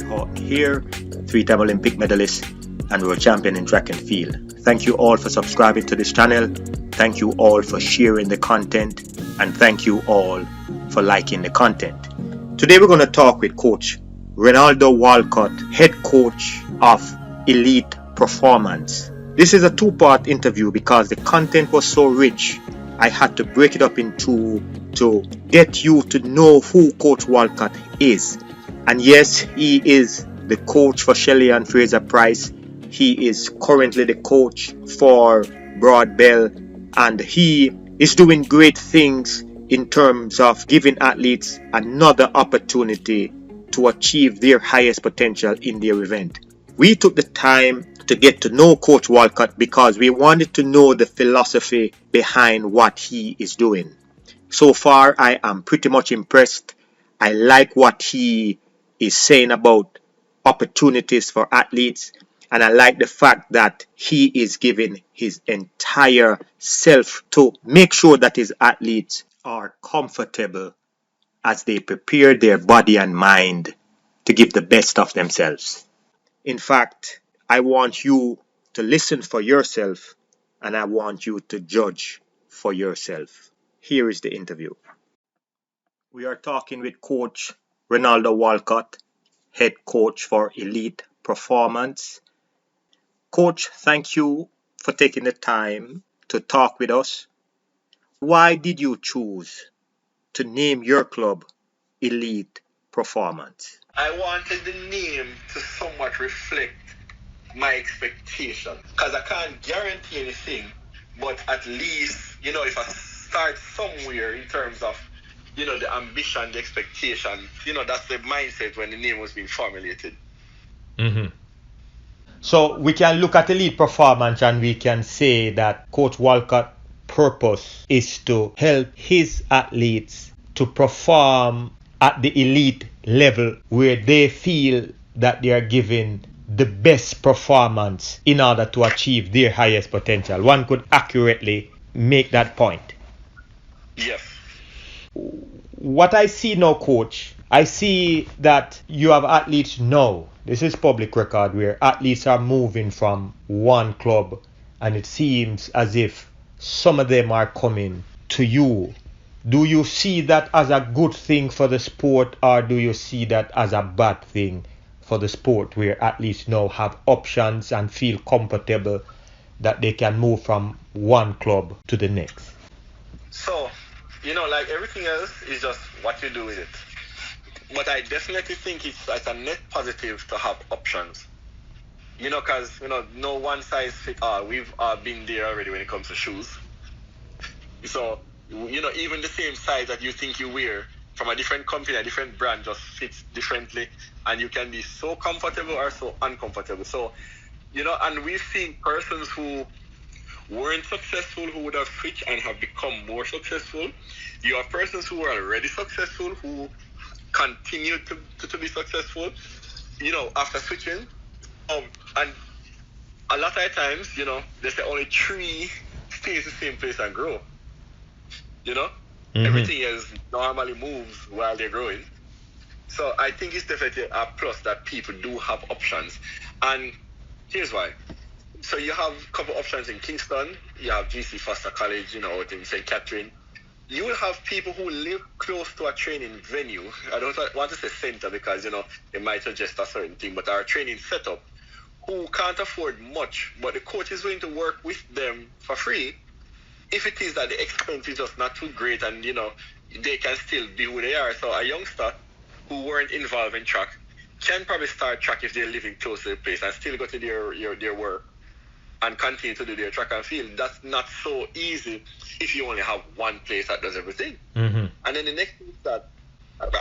Gregory Haughton here, 3-time Olympic medalist and world champion in track and field. Thank you all for subscribing to this channel. Thank you all for sharing the content, and thank you all for liking the content. Today we're going to talk with Coach Reynaldo Walcott, head coach of Elite Performance. This is a two-part interview because the content was so rich. I had to break it up in two to get you to know who Coach Walcott is. And yes, he is the coach for Shelly and Fraser Pryce. He is currently the coach for Broad Bell, and he is doing great things in terms of giving athletes another opportunity to achieve their highest potential in their event. We took the time to get to know Coach Walcott because we wanted to know the philosophy behind what he is doing. So far, I am pretty much impressed. I like what he is saying about opportunities for athletes, and I like the fact that he is giving his entire self to make sure that his athletes are comfortable as they prepare their body and mind to give the best of themselves. In fact, I want you to listen for yourself, and I want you to judge for yourself. Here is the interview. We are talking with Coach Reynaldo Walcott, head coach for Elite Performance. Coach, thank you for taking the time to talk with us. Why did you choose to name your club Elite Performance? I wanted the name to somewhat reflect my expectation, because I can't guarantee anything, but at least, if I start somewhere in terms of, the ambition, the expectation, that's the mindset when the name was being formulated. Mm-hmm. So we can look at Elite Performance and we can say that Coach Walcott's purpose is to help his athletes to perform at the elite level where they feel that they are giving the best performance in order to achieve their highest potential. One could accurately make that point. Yes. What I see now, Coach, I see that you have athletes now. This is public record where athletes are moving from one club, and it seems as if some of them are coming to you. Do you see that as a good thing for the sport, or do you see that as a bad thing for the sport, where athletes now have options and feel comfortable that they can move from one club to the next? So, like everything else is just what you do with it. But I definitely think it's a net positive to have options. Because, no one size fits all. We've been there already when it comes to shoes. So, even the same size that you think you wear from a different company, a different brand, just fits differently. And you can be so comfortable or so uncomfortable. So, and we've seen persons who weren't successful who would have switched and have become more successful. You have persons who are already successful who continue to be successful, after switching. And a lot of times, they say only 3 stays the same place and grow. Mm-hmm. Everything else normally moves while they're growing. So I think it's definitely a plus that people do have options. And here's why. So you have a couple options in Kingston. You have GC Foster College, out in St. Catherine. You will have people who live close to a training venue. I don't want to say center because, they might suggest a certain thing, but our training setup, who can't afford much, but the coach is willing to work with them for free if it is that the expense is just not too great and, they can still be who they are. So a youngster who weren't involved in track can probably start track if they're living close to the place and still go to their work and continue to do their track and field. That's not so easy if you only have one place that does everything. Mm-hmm. And then the next thing is that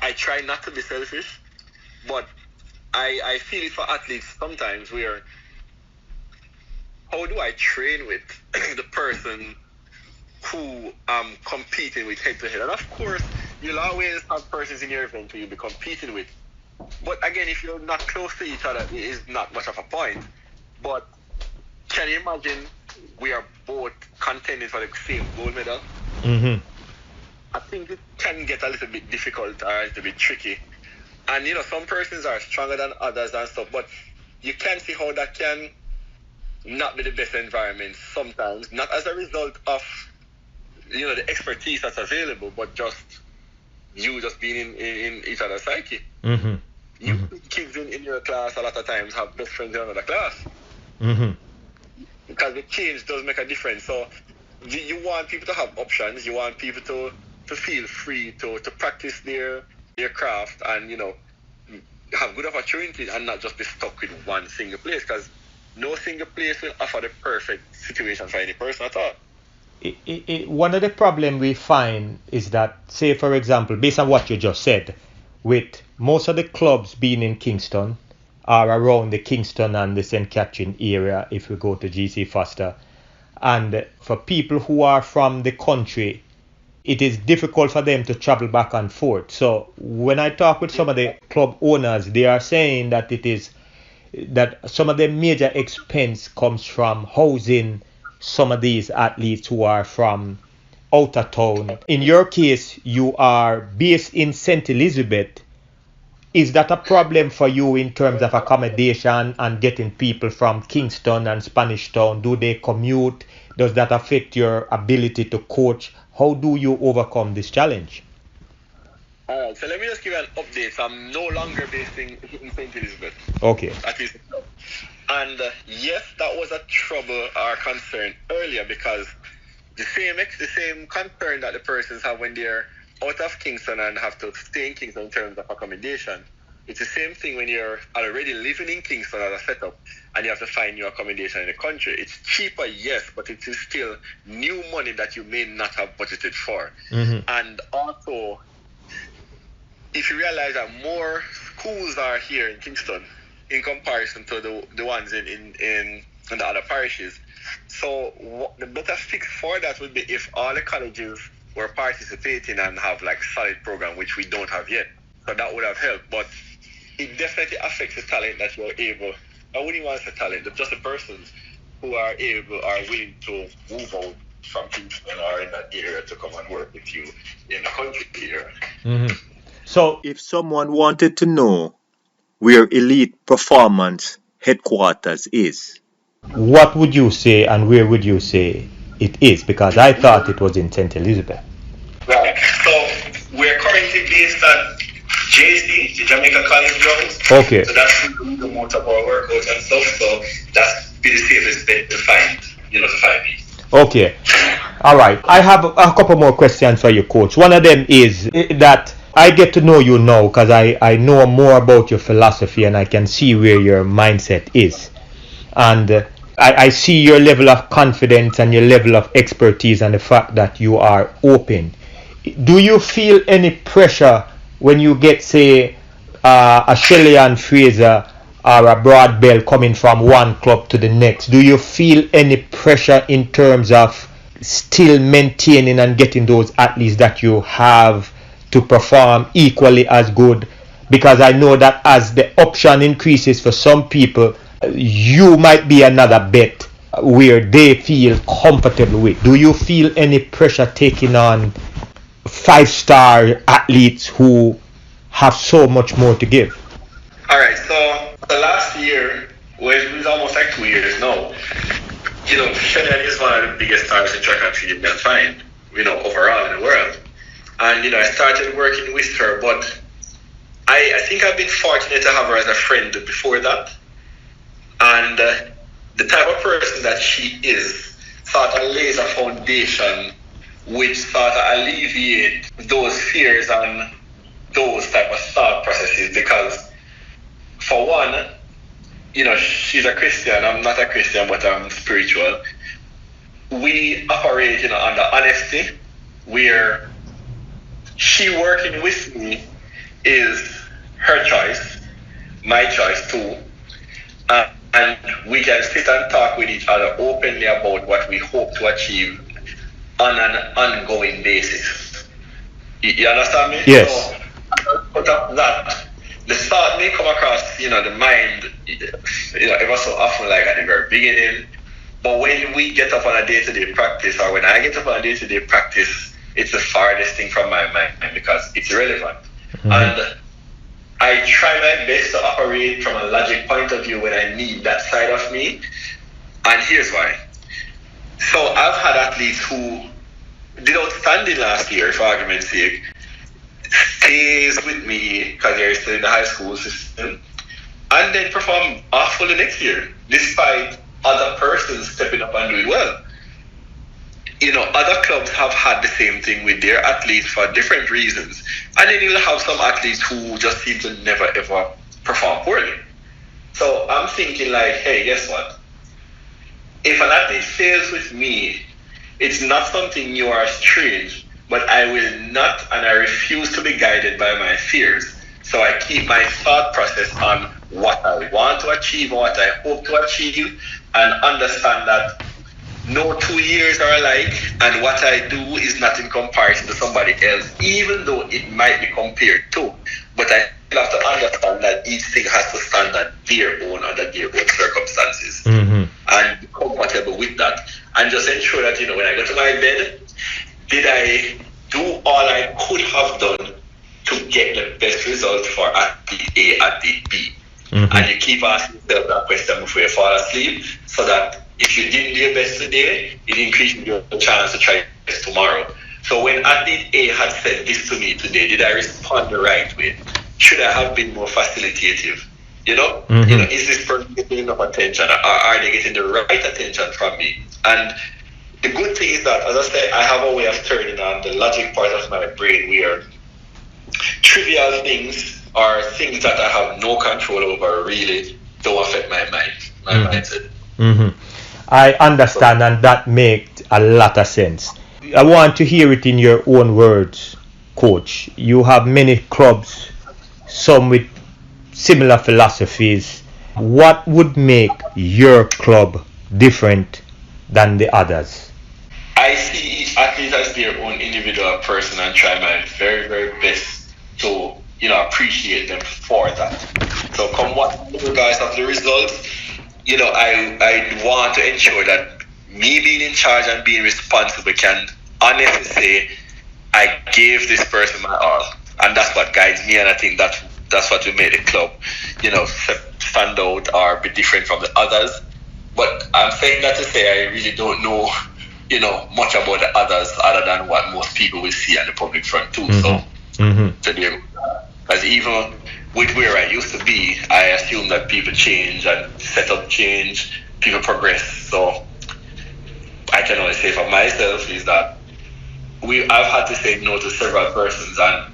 I try not to be selfish, but I feel it for athletes sometimes where, how do I train with the person who I'm competing with head to head? And of course, you'll always have persons in your event who you'll be competing with. But again, if you're not close to each other, it is not much of a point. But can you imagine we are both contending for the same gold medal? Mm-hmm. I think it can get a little bit difficult or a little bit tricky. And some persons are stronger than others and stuff, but you can see how that can not be the best environment sometimes, not as a result of the expertise that's available, but just you just being in each other's psyche. Kids in your class a lot of times have best friends in another class, because the change does make a difference. So you want people to have options, you want people to feel free to practice their craft and have good opportunities and not just be stuck with one single place, because no single place will offer the perfect situation for any person at all. One of the problems we find is that, say for example, based on what you just said, with most of the clubs being in Kingston or around the Kingston and the St. Catherine area, if we go to GC Foster, and for people who are from the country, it is difficult for them to travel back and forth. So when I talk with some of the club owners, they are saying that that some of the major expense comes from housing some of these athletes who are from out of town. In your case, you are based in St. Elizabeth. Is that a problem for you in terms of accommodation and getting people from Kingston and Spanish Town? Do they commute? Does that affect your ability to coach? How do you overcome this challenge? Alright, so let me just give you an update. I'm no longer based in St. Elizabeth. Okay. At least. And yes, that was a trouble or concern earlier, because the same concern that the persons have when they're out of Kingston and have to stay in Kingston in terms of accommodation. It's the same thing when you're already living in Kingston as a setup and you have to find new accommodation in the country. It's cheaper, yes, but it is still new money that you may not have budgeted for. And also, if you realize that more schools are here in Kingston in comparison to the ones in the other parishes. So the better fix for that would be if all the colleges were participating and have like solid program, which we don't have yet. So that would have helped. But it definitely affects the talent that you're able. I wouldn't want to say talent, but just the persons who are willing to move out from Kingston or in that area to come and work with you in the country here. So if someone wanted to know where Elite Performance headquarters is, what would you say and where would you say it is? Because I thought it was in St. Elizabeth. Right. So we're currently based at JC, the Jamaica College Grounds. Okay. So that's where we do most of our workouts and stuff. So that's be the safest bet to find me. Okay. All right. I have a couple more questions for you, Coach. One of them is that I get to know you now because I know more about your philosophy and I can see where your mindset is. And I see your level of confidence and your level of expertise and the fact that you are open. Do you feel any pressure when you get, say, a Shelly and Fraser or a Broad Bell coming from one club to the next? Do you feel any pressure in terms of still maintaining and getting those athletes that you have to perform equally as good? Because I know that as the option increases for some people, you might be another bet where they feel comfortable with. Do you feel any pressure taking on 5-star athletes who have so much more to give? Alright, so the last year, well, it was almost like 2 years now, Shelly is one of the biggest stars in track and field you can find, overall in the world. And, I started working with her, but I think I've been fortunate to have her as a friend before that. And the type of person that she is sort of lays a foundation which sort of alleviate those fears and those type of thought processes, because for one, she's a Christian, I'm not a Christian, but I'm spiritual. We operate, under honesty, where she working with me is her choice, my choice too. And we can sit and talk with each other openly about what we hope to achieve on an ongoing basis. You understand me? Yes. So, put up that, the thought may come across, the mind, ever so often, like at the very beginning. But when we get up on a day-to-day practice, or when I get up on a day-to-day practice, it's the farthest thing from my mind because it's irrelevant. And I try my best to operate from a logic point of view when I need that side of me. And here's why. So I've had athletes who did outstanding last year, for argument's sake, stays with me because they're still in the high school system, and then perform awful the next year, despite other persons stepping up and doing well. Other clubs have had the same thing with their athletes for different reasons. And then you'll have some athletes who just seem to never ever perform poorly. So I'm thinking like, hey, guess what? If an athlete fails with me, it's not something new or strange, but I will not and I refuse to be guided by my fears. So I keep my thought process on what I want to achieve, what I hope to achieve, and understand that no 2 years are alike, and what I do is not in comparison to somebody else, even though it might be compared to. But I still have to understand that each thing has to stand on their own under their own circumstances, and be comfortable with that. And just ensure that, when I go to my bed, did I do all I could have done to get the best result for athlete A, athlete B? And you keep asking yourself that question before you fall asleep, so that if you didn't do your best today, it increases your chance to try this tomorrow. So when athlete A had said this to me today, did I respond the right way? Should I have been more facilitative? Is this person getting enough attention? Are they getting the right attention from me? And the good thing is that, as I said, I have a way of turning on the logic part of my brain where trivial things or things that I have no control over really don't affect my mind, my mindset. I understand, and that makes a lot of sense. I want to hear it in your own words, Coach. You have many clubs, some with similar philosophies. What would make your club different than the others? I see each athlete as their own individual person and try my very, very best to, appreciate them for that. So come what, regardless of the results, I want to ensure that me being in charge and being responsible can honestly say I gave this person my all, and that's what guides me. And I think that's what will make the club, stand out or be different from the others. But I'm saying that to say I really don't know, much about the others other than what most people will see at the public front too. So today, as even with where I used to be, I assume that people change and setup change, people progress. So I can only say for myself is that I've had to say no to several persons, and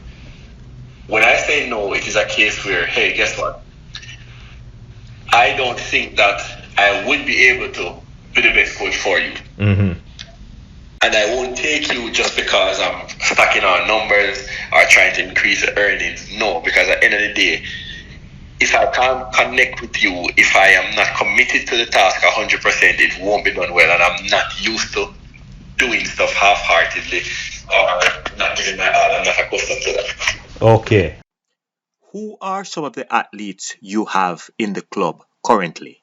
when I say no, it is a case where, hey, guess what? I don't think that I would be able to be the best coach for you. And I won't take you just because I'm stacking on numbers or trying to increase the earnings. No, because at the end of the day, if I can't connect with you, if I am not committed to the task 100%, it won't be done well. And I'm not used to doing stuff half-heartedly or not giving my all. I'm not accustomed to that. Okay. Who are some of the athletes you have in the club currently?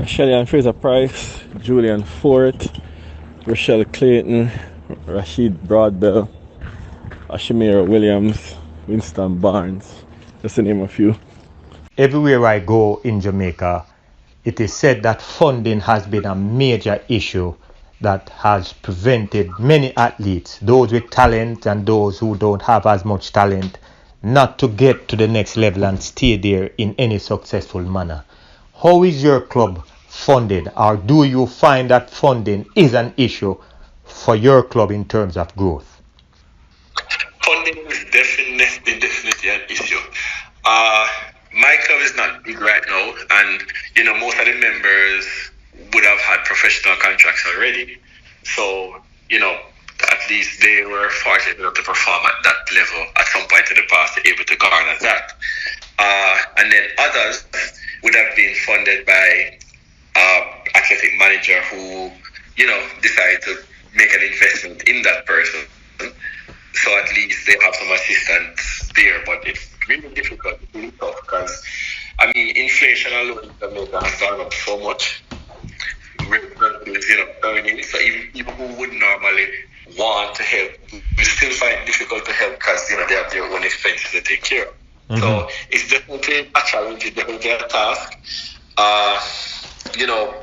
Shelly and Fraser Pryce, Julian Fort, Rochelle Clayton, Rashid Broadbell, Ashimira Williams, Winston Barnes, just to name a few. Everywhere I go in Jamaica, it is said that funding has been a major issue that has prevented many athletes, those with talent and those who don't have as much talent, not to get to the next level and stay there in any successful manner. How is your club funded, or do you find that funding is an issue for your club in terms of growth? Funding is definitely an issue. My club is not big right now, and most of the members would have had professional contracts already. So at least they were fortunate enough to perform at that level at some point in the past, able to garner that. And then others would have been funded by athletic manager who, decided to make an investment in that person. So at least they have some assistance there, but it's really difficult, it's really tough because, inflation alone in Jamaica has gone up so much. Earnings, so even people who would normally want to help, we still find it difficult to help because, they have their own expenses to take care of. So it's definitely a challenge, it's definitely a task. You know,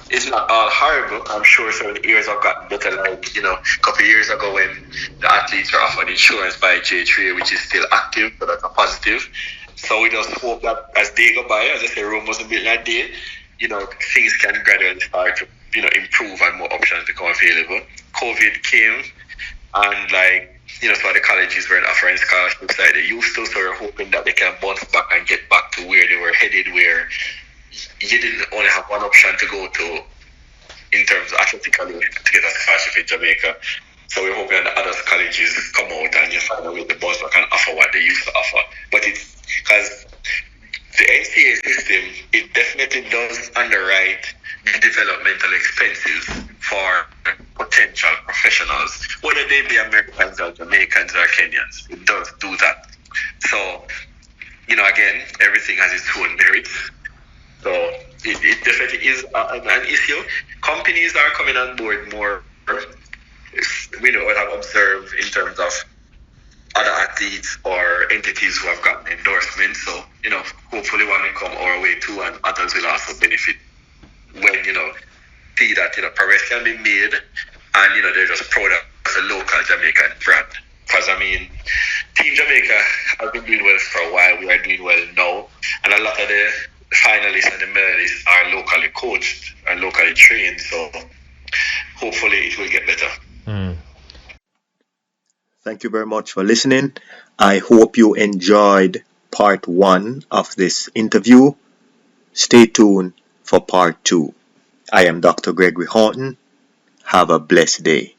it's not all horrible. I'm sure certain years have gotten better. Like, a couple of years ago when the athletes were offered insurance by J3, which is still active, so that's a positive. So we just hope that as they go by, as I say, Rome wasn't built in a day, things can gradually start to, improve and more options become available. COVID came and so the colleges weren't offering scholarships like they used to, so we're hoping that they can bounce back and get back to where they were headed, where you didn't only have one option to go to in terms of athletically to get a scholarship in Jamaica. So we're hoping that other colleges come out and you find a way to bounce back and offer what they used to offer. But it's because the NCAA system, it definitely does underwrite the developmental expenses for potential professionals, whether they be Americans or Jamaicans or Kenyans. It does do that. So, again, everything has its own merits. So it definitely is an issue. Companies are coming on board more. We know what I've observed in terms of other athletes or entities who have gotten endorsements. So, hopefully one will come our way too, and others will also benefit when, see that, progress can be made and, they're just proud of the local Jamaican brand. Because, Team Jamaica has been doing well for a while. We are doing well now. And a lot of the finalists and the medalists are locally coached and locally trained. So, hopefully it will get better. Thank you very much for listening. I hope you enjoyed part 1 of this interview. Stay tuned for part 2. I am Dr. Gregory Haughton. Have a blessed day.